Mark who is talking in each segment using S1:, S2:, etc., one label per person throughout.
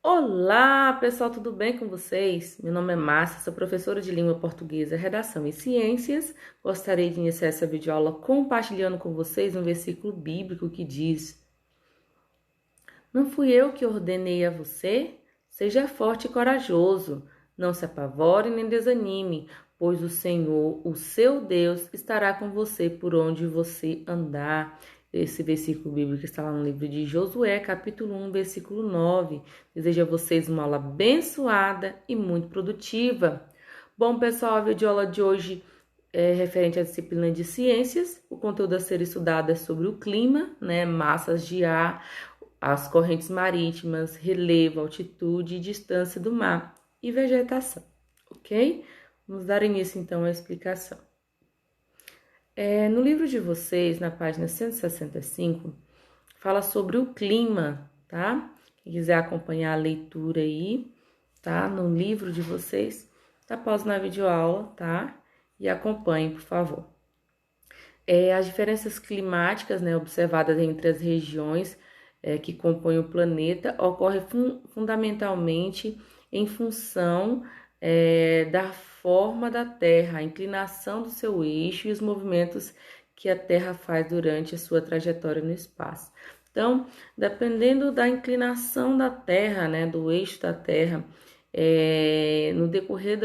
S1: Olá, pessoal, tudo bem com vocês? Meu nome é Márcia, sou professora de língua portuguesa, redação e ciências. Gostaria de iniciar essa videoaula compartilhando com vocês um versículo bíblico que diz: Não fui eu que ordenei a você? Seja forte e corajoso, não se apavore nem desanime, pois o Senhor, o seu Deus, estará com você por onde você andar. Esse versículo bíblico está lá no livro de Josué, capítulo 1, versículo 9. Desejo a vocês uma aula abençoada e muito produtiva. Bom, pessoal, a videoaula de hoje é referente à disciplina de ciências. O conteúdo a ser estudado é sobre o clima, né, massas de ar, as correntes marítimas, relevo, altitude e distância do mar e vegetação, ok? Vamos dar início então à explicação. No livro de vocês, na página 165, fala sobre o clima, tá? Quem quiser acompanhar a leitura aí, tá? No livro de vocês, tá pausa na videoaula, tá? E acompanhe, por favor. As diferenças climáticas, né, observadas entre as regiões que compõem o planeta ocorrem fundamentalmente em função da forma da Terra, a inclinação do seu eixo e os movimentos que a Terra faz durante a sua trajetória no espaço. Então, dependendo da inclinação da Terra, né, do eixo da Terra, no decorrer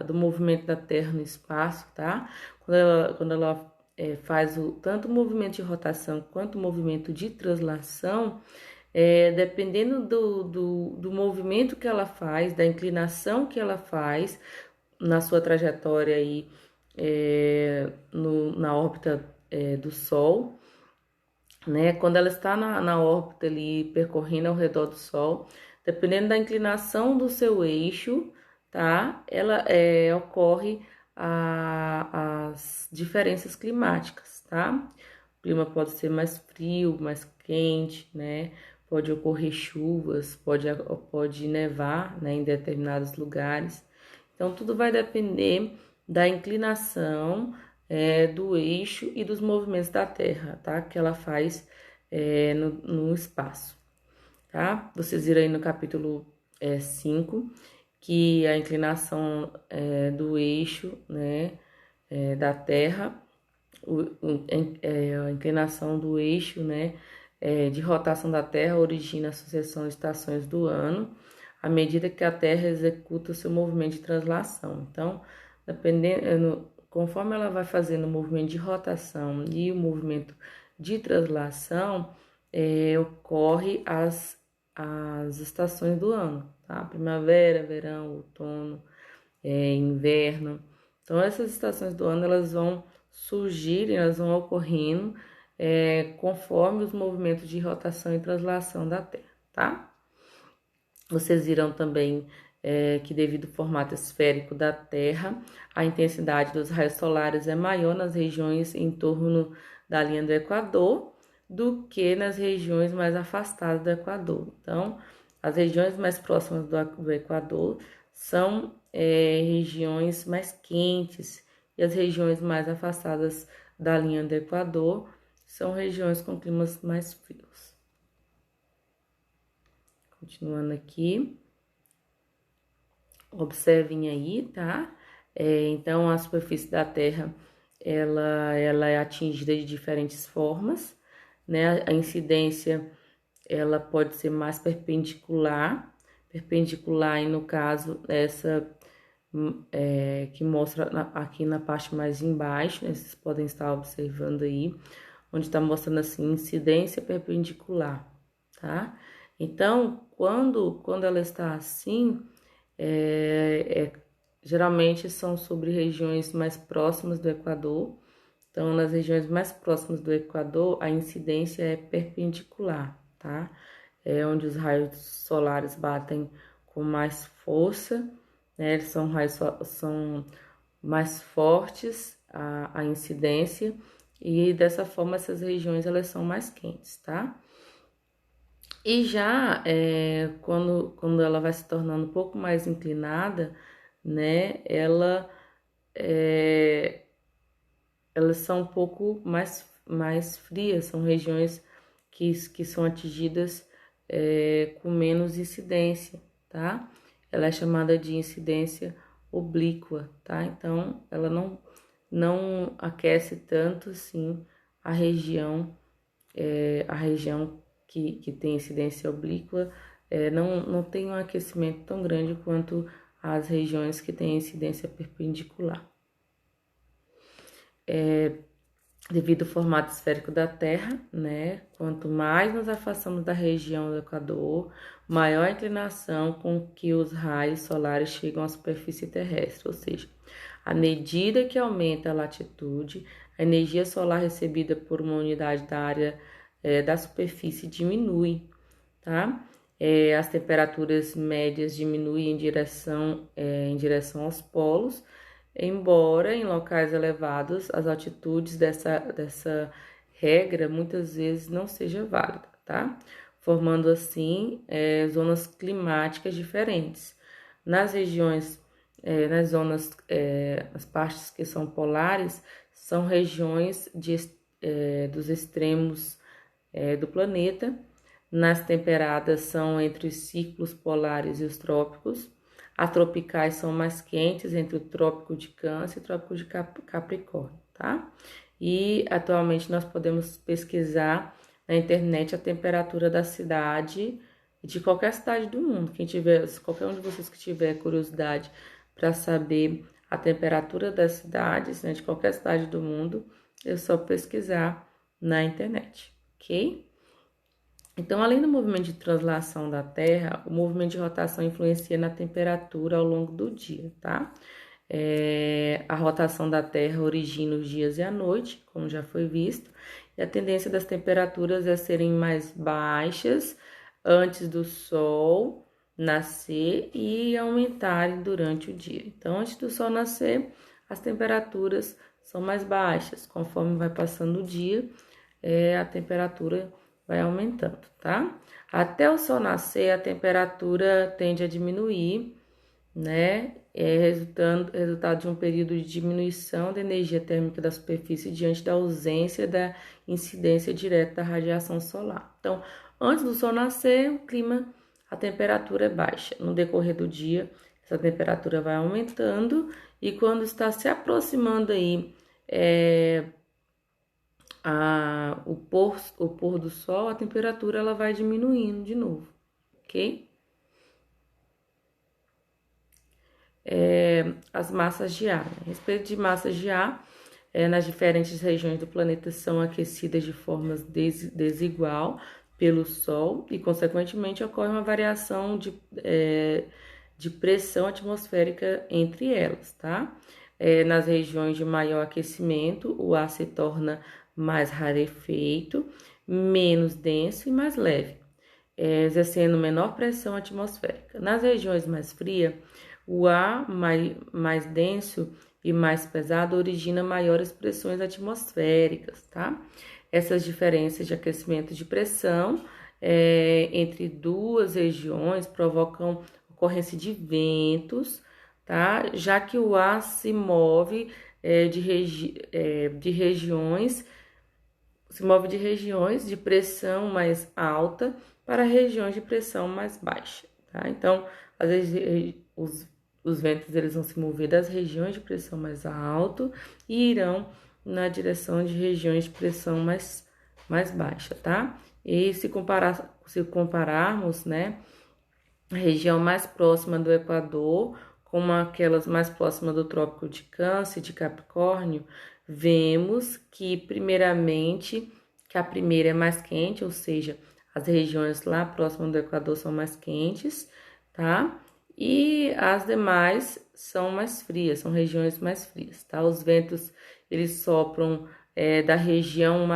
S1: do movimento da Terra no espaço, tá? Quando ela faz tanto o movimento de rotação quanto o movimento de translação, dependendo do movimento que ela faz, da inclinação que ela faz na sua trajetória aí, na órbita do Sol, né? Quando ela está na órbita ali percorrendo ao redor do Sol, dependendo da inclinação do seu eixo, tá? Ela ocorre as diferenças climáticas, tá? O clima pode ser mais frio, mais quente, né? Pode ocorrer chuvas, pode nevar, né, em determinados lugares. Então, tudo vai depender da inclinação do eixo e dos movimentos da Terra, tá? Que ela faz no espaço, tá? Vocês viram aí no capítulo 5 que a inclinação do eixo, né, da Terra, a inclinação do eixo, né, de rotação da Terra origina a sucessão de estações do ano, à medida que a Terra executa o seu movimento de translação. Então, conforme ela vai fazendo o movimento de rotação e o movimento de translação, ocorre as estações do ano, tá? Primavera, verão, outono, inverno. Então, essas estações do ano, elas vão surgirem, elas vão ocorrendo conforme os movimentos de rotação e translação da Terra, tá? Vocês viram também que devido ao formato esférico da Terra, a intensidade dos raios solares é maior nas regiões em torno da linha do Equador do que nas regiões mais afastadas do Equador. Então, as regiões mais próximas do Equador são regiões mais quentes e as regiões mais afastadas da linha do Equador são regiões com climas mais frios. Continuando aqui, observem aí, tá? Então, a superfície da Terra, ela é atingida de diferentes formas, né? A incidência, ela pode ser mais perpendicular e no caso, essa que mostra aqui na parte mais embaixo, né? Vocês podem estar observando aí, onde está mostrando assim, incidência perpendicular, tá? Então, quando ela está assim, geralmente são sobre regiões mais próximas do Equador. Então, nas regiões mais próximas do Equador, a incidência é perpendicular, tá? É onde os raios solares batem com mais força, né? Eles são mais fortes a incidência e dessa forma essas regiões elas são mais quentes, tá? E já quando ela vai se tornando um pouco mais inclinada, né, é, elas são um pouco mais frias, são regiões que são atingidas com menos incidência, tá? Ela é chamada de incidência oblíqua, tá? Então, ela não aquece tanto, assim, a região que tem incidência oblíqua, não tem um aquecimento tão grande quanto as regiões que têm incidência perpendicular. Devido ao formato esférico da Terra, né? Quanto mais nos afastamos da região do Equador, maior a inclinação com que os raios solares chegam à superfície terrestre, ou seja, à medida que aumenta a latitude, a energia solar recebida por uma unidade da área da superfície diminui, tá? As temperaturas médias diminuem em direção aos polos, embora em locais elevados as altitudes dessa regra muitas vezes não seja válida, tá? Formando assim zonas climáticas diferentes. Nas regiões, as partes que são polares, são regiões dos extremos do planeta. Nas temperadas são entre os círculos polares e os trópicos. As tropicais são mais quentes entre o trópico de Câncer e o trópico de Capricórnio, tá? E atualmente nós podemos pesquisar na internet a temperatura da cidade, de qualquer cidade do mundo. Qualquer um de vocês que tiver curiosidade para saber a temperatura das cidades, né, de qualquer cidade do mundo, é só pesquisar na internet, ok? Então, além do movimento de translação da Terra, o movimento de rotação influencia na temperatura ao longo do dia, tá? A rotação da Terra origina os dias e a noite, como já foi visto, e a tendência das temperaturas é serem mais baixas antes do Sol nascer e aumentarem durante o dia. Então, antes do Sol nascer, as temperaturas são mais baixas. Conforme vai passando o dia, a temperatura vai aumentando, tá? Até o Sol nascer, a temperatura tende a diminuir, né? Resultado de um período de diminuição da energia térmica da superfície diante da ausência da incidência direta da radiação solar. Então, antes do Sol nascer, a temperatura é baixa. No decorrer do dia, essa temperatura vai aumentando e quando está se aproximando aí o pôr do sol, a temperatura ela vai diminuindo de novo, ok? As massas de ar. A respeito de massas de ar, nas diferentes regiões do planeta são aquecidas de forma desigual pelo Sol e, consequentemente, ocorre uma variação de pressão atmosférica entre elas, tá? Nas regiões de maior aquecimento, o ar se torna mais rarefeito, menos denso e mais leve, exercendo menor pressão atmosférica. Nas regiões mais frias, o ar mais denso e mais pesado origina maiores pressões atmosféricas, tá? Essas diferenças de aquecimento de pressão entre duas regiões provocam ocorrência de ventos, tá? Já que o ar se move de regiões de pressão mais alta para regiões de pressão mais baixa, tá? Então, às vezes os ventos eles vão se mover das regiões de pressão mais alto e irão na direção de regiões de pressão mais baixa, tá? E se compararmos, né, a região mais próxima do Equador com aquelas mais próximas do Trópico de Câncer, de Capricórnio, vemos que a primeira é mais quente, ou seja, as regiões lá próximas do Equador são mais quentes, tá? E as demais são mais frias, são regiões mais frias, tá? Os ventos, eles sopram da região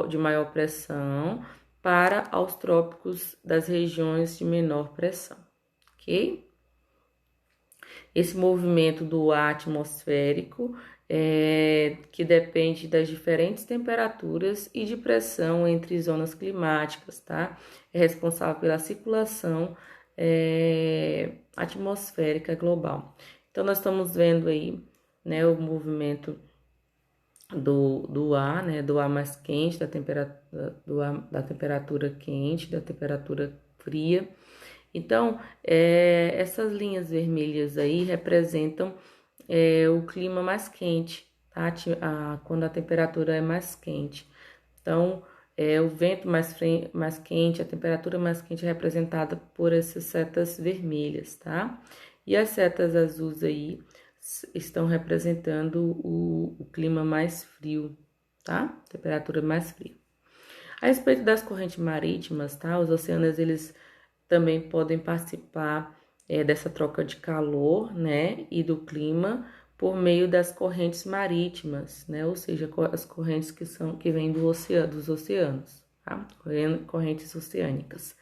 S1: de maior pressão para aos trópicos das regiões de menor pressão, ok? Esse movimento do ar atmosférico que depende das diferentes temperaturas e de pressão entre zonas climáticas, tá? É responsável pela circulação atmosférica global. Então, nós estamos vendo aí, né, o movimento do ar, né, do ar mais quente, da temperatura quente, da temperatura fria. Então, essas linhas vermelhas aí representam o clima mais quente, tá? Quando a temperatura é mais quente. Então, o vento mais quente, a temperatura mais quente é representada por essas setas vermelhas, tá? E as setas azuis aí estão representando o clima mais frio, tá? Temperatura mais fria. A respeito das correntes marítimas, tá? Os oceanos, eles também podem participar dessa troca de calor, né? E do clima por meio das correntes marítimas, né? Ou seja, as correntes que vêm dos oceanos, tá? Correntes oceânicas.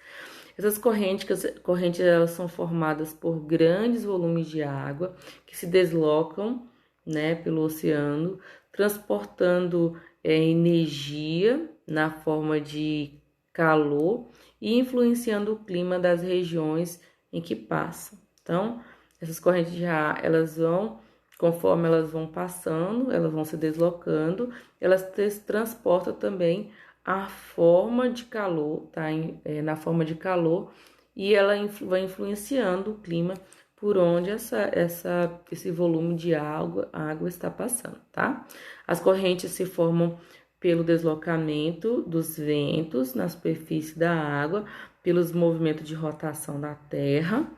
S1: Essas correntes elas são formadas por grandes volumes de água que se deslocam, né, pelo oceano, transportando energia na forma de calor e influenciando o clima das regiões em que passam. Então, essas correntes de ar, elas vão, conforme elas vão passando, elas vão se deslocando, elas transportam também a forma de calor, tá? Na forma de calor, e ela vai influenciando o clima por onde esse volume de água está passando, tá? As correntes se formam pelo deslocamento dos ventos na superfície da água, pelos movimentos de rotação da Terra,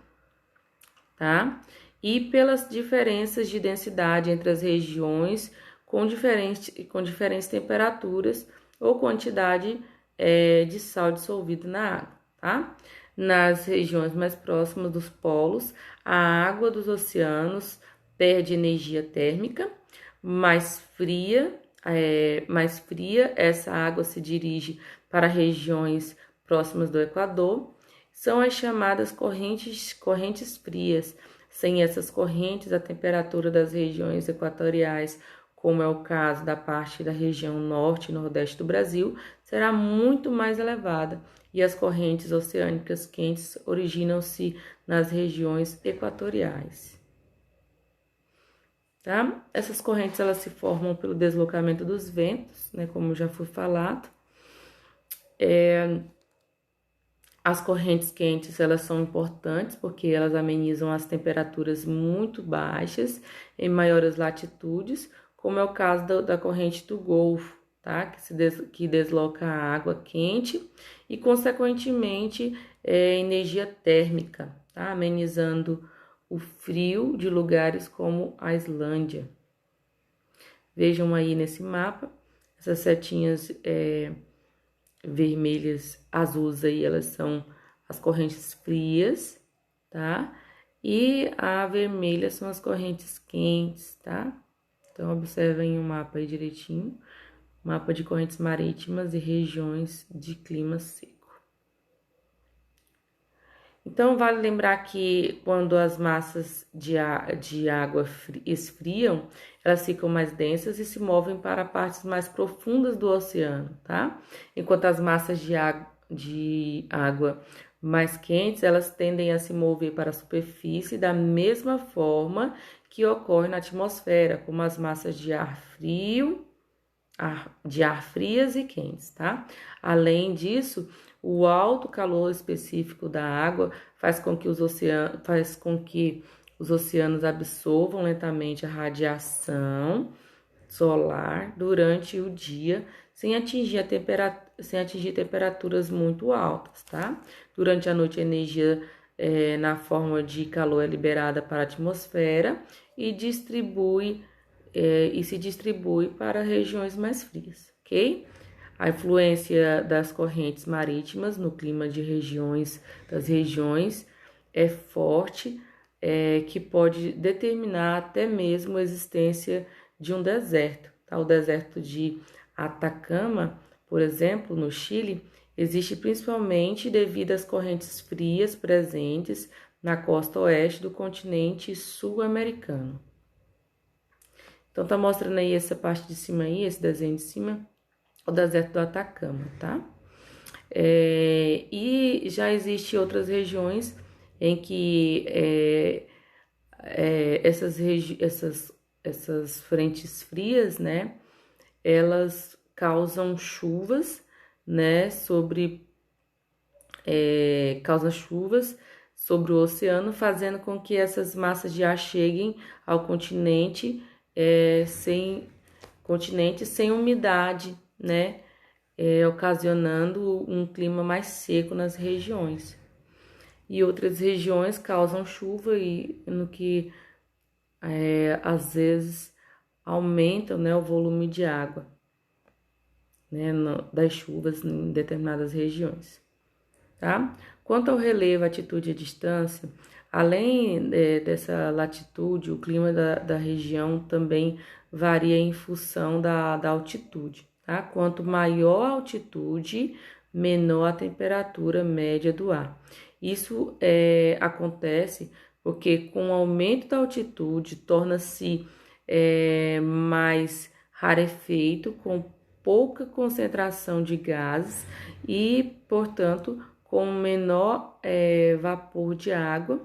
S1: tá? E pelas diferenças de densidade entre as regiões com diferentes temperaturas ou quantidade de sal dissolvido na água, tá? Nas regiões mais próximas dos polos, a água dos oceanos perde energia térmica, mais fria, essa água se dirige para regiões próximas do Equador, são as chamadas correntes frias. Sem essas correntes, a temperatura das regiões equatoriais, como é o caso da parte da região norte e nordeste do Brasil, será muito mais elevada, e as correntes oceânicas quentes originam-se nas regiões equatoriais. Tá? Essas correntes elas se formam pelo deslocamento dos ventos, né, como já foi falado. As correntes quentes elas são importantes porque elas amenizam as temperaturas muito baixas em maiores latitudes, como é o caso da corrente do Golfo, tá? Que desloca a água quente e, consequentemente, energia térmica, tá? Amenizando o frio de lugares como a Islândia. Vejam aí nesse mapa, essas setinhas vermelhas, azuis aí, elas são as correntes frias, tá? E a vermelha são as correntes quentes, tá? Então, observem o mapa aí direitinho, mapa de correntes marítimas e regiões de clima seco. Então, vale lembrar que quando as massas de água esfriam, elas ficam mais densas e se movem para partes mais profundas do oceano, tá? Enquanto as massas de água mais quentes, elas tendem a se mover para a superfície da mesma forma que ocorre na atmosfera, como as massas de ar frias e quentes, tá? Além disso, o alto calor específico da água faz com que os oceanos absorvam lentamente a radiação solar durante o dia, sem atingir temperaturas muito altas, tá? Durante a noite, a energia na forma de calor é liberada para a atmosfera e se distribui para regiões mais frias, ok? A influência das correntes marítimas no clima das regiões é forte, que pode determinar até mesmo a existência de um deserto. Tá? O deserto de Atacama, por exemplo, no Chile, existe principalmente devido às correntes frias presentes na costa oeste do continente sul-americano. Então, tá mostrando aí essa parte de cima aí, esse desenho de cima, o deserto do Atacama, tá? E já existem outras regiões em que essas frentes frias, né, elas causam chuvas, né, sobre causa chuvas sobre o oceano, fazendo com que essas massas de ar cheguem ao continente, sem umidade, né? Ocasionando um clima mais seco nas regiões. E outras regiões causam chuva e no que às vezes aumentam, né, o volume de água, né, das chuvas em determinadas regiões, tá? Quanto ao relevo, altitude e distância, além dessa latitude, o clima da região também varia em função da altitude, tá? Quanto maior a altitude, menor a temperatura média do ar. Isso acontece porque com o aumento da altitude torna-se mais rarefeito, com pouca concentração de gases e, portanto, com menor vapor de água.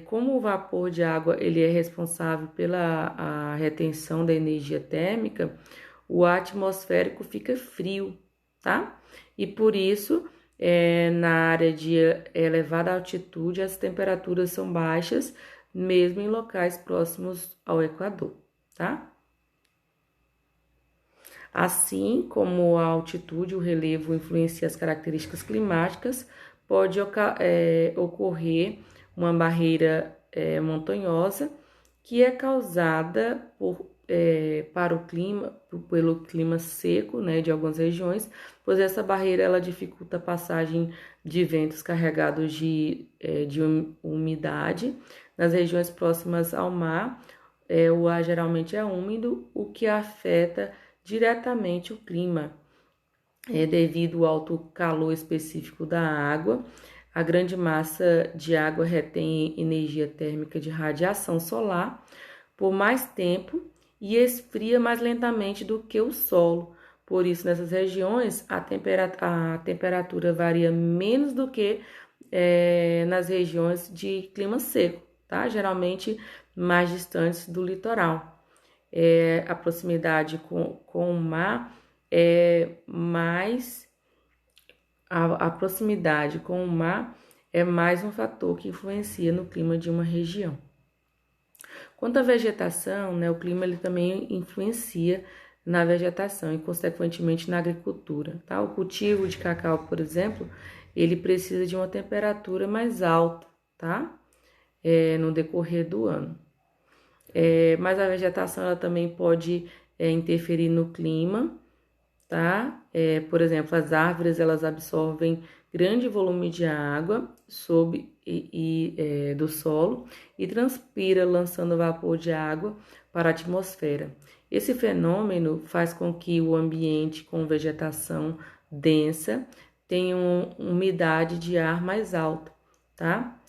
S1: Como o vapor de água ele é responsável pela a retenção da energia térmica, o ar atmosférico fica frio, tá? E por isso, na área de elevada altitude, as temperaturas são baixas, mesmo em locais próximos ao Equador, tá? Assim como a altitude, o relevo influencia as características climáticas, pode ocorrer uma barreira montanhosa que é causada pelo clima seco, né, de algumas regiões, pois essa barreira ela dificulta a passagem de ventos carregados de umidade. Nas regiões próximas ao mar, o ar geralmente é úmido, o que afeta diretamente o clima, devido ao alto calor específico da água. A grande massa de água retém energia térmica de radiação solar por mais tempo e esfria mais lentamente do que o solo. Por isso, nessas regiões, a temperatura varia menos do que nas regiões de clima seco, tá? Geralmente mais distantes do litoral. A proximidade com o mar a proximidade com o mar é mais um fator que influencia no clima de uma região. Quanto à vegetação, né, o clima ele também influencia na vegetação e, consequentemente, na agricultura, tá? O cultivo de cacau, por exemplo, ele precisa de uma temperatura mais alta, tá? No decorrer do ano. Mas a vegetação ela também pode interferir no clima, tá? Por exemplo, as árvores elas absorvem grande volume de água do solo e transpira, lançando vapor de água para a atmosfera. Esse fenômeno faz com que o ambiente com vegetação densa tenha uma umidade de ar mais alta, tá?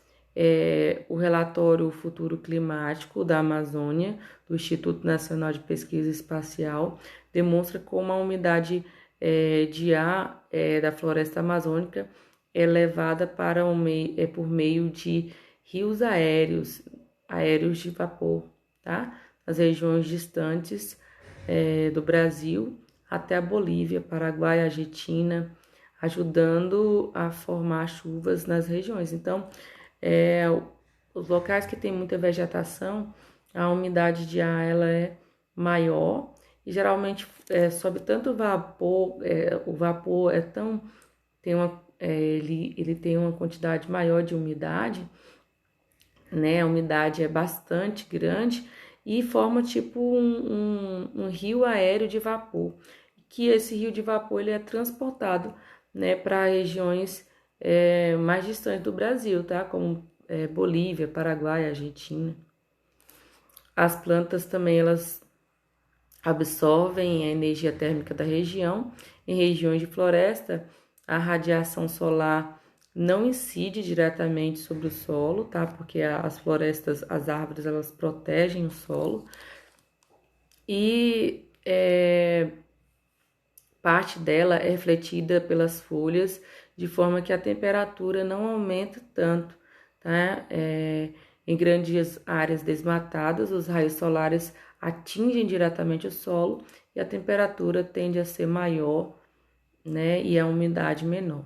S1: O relatório Futuro Climático da Amazônia, do Instituto Nacional de Pesquisa Espacial, demonstra como a umidade de ar da floresta amazônica é levada para por meio de rios aéreos de vapor, tá? Nas regiões distantes do Brasil até a Bolívia, Paraguai, Argentina, ajudando a formar chuvas nas regiões. Então, os locais que tem muita vegetação, a umidade de ar ela é maior e geralmente sobe tanto o vapor ele tem uma quantidade maior de umidade, né? A umidade é bastante grande e forma tipo um rio aéreo de vapor, que esse rio de vapor ele é transportado, né, para regiões mais distantes do Brasil, tá? Como Bolívia, Paraguai, Argentina. As plantas também elas absorvem a energia térmica da região. Em regiões de floresta, a radiação solar não incide diretamente sobre o solo, tá? Porque as florestas, as árvores, elas protegem o solo. E parte dela é refletida pelas folhas, de forma que a temperatura não aumenta tanto, tá? Em grandes áreas desmatadas, os raios solares atingem diretamente o solo e a temperatura tende a ser maior, né? E a umidade menor.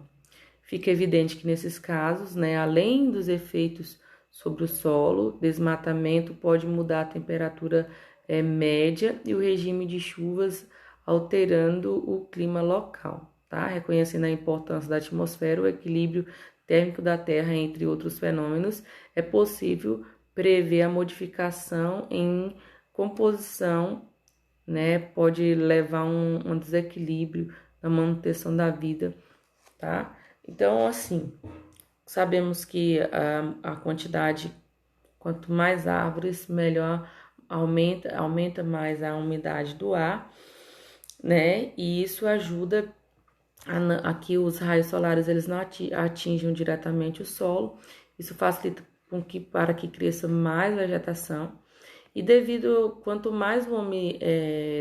S1: fica evidente que nesses casos, né, além dos efeitos sobre o solo, desmatamento pode mudar a temperatura média e o regime de chuvas, alterando o clima local, tá? Reconhecendo a importância da atmosfera, o equilíbrio térmico da Terra, entre outros fenômenos, é possível prever a modificação em composição, né? Pode levar um desequilíbrio na manutenção da vida, tá? Então, assim, sabemos que a quantidade, quanto mais árvores, melhor aumenta mais a umidade do ar, né? E isso ajuda a que os raios solares eles não atinjam diretamente o solo. Isso facilita para que cresça mais vegetação. E quanto mais o homem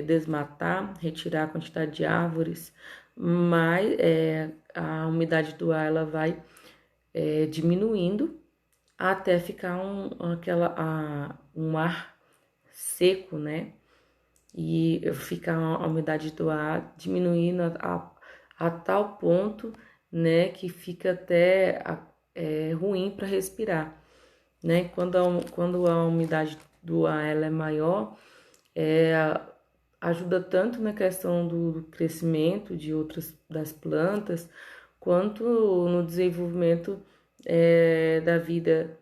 S1: desmatar, retirar a quantidade de árvores, mais a umidade do ar ela vai diminuindo até ficar um ar seco, né? E fica a umidade do ar diminuindo a tal ponto, né, que fica até ruim para respirar, né? Quando a umidade do ar ela é maior, ajuda tanto na questão do crescimento de outras das plantas, quanto no desenvolvimento da vida,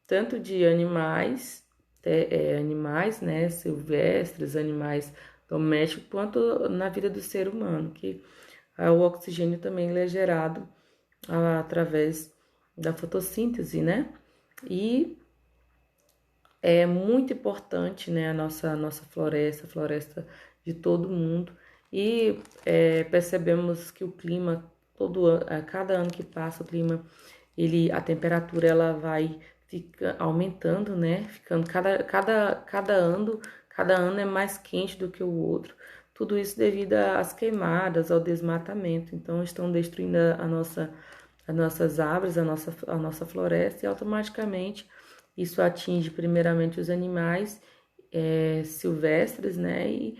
S1: tanto de animais, né, silvestres, animais domésticos, quanto na vida do ser humano, que o oxigênio também ele é gerado através da fotossíntese, né? E é muito importante, né, a nossa floresta, a floresta de todo mundo. E percebemos que o clima, a cada ano que passa, o clima, a temperatura ela vai aumentando, né? Ficando cada ano é mais quente do que o outro. Tudo isso devido às queimadas, ao desmatamento. Então, estão destruindo as nossas árvores, a nossa floresta, e automaticamente isso atinge primeiramente os animais silvestres, né? E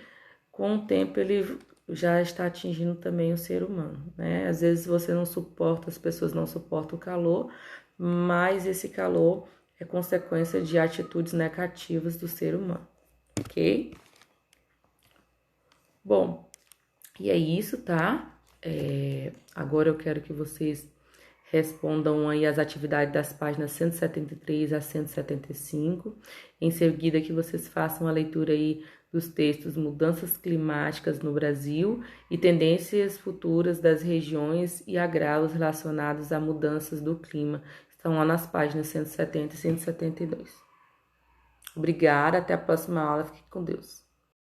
S1: com o tempo ele já está atingindo também o ser humano, né? Às vezes você não suporta, as pessoas não suportam o calor, mas esse calor é consequência de atitudes negativas do ser humano, ok? Bom, e é isso, tá? Agora eu quero que vocês respondam aí as atividades das páginas 173 a 175. Em seguida, que vocês façam a leitura aí dos textos Mudanças Climáticas no Brasil e Tendências Futuras das Regiões e Agravos Relacionados a Mudanças do Clima. Estão lá nas páginas 170 e 172. Obrigada, até a próxima aula. Fique com Deus.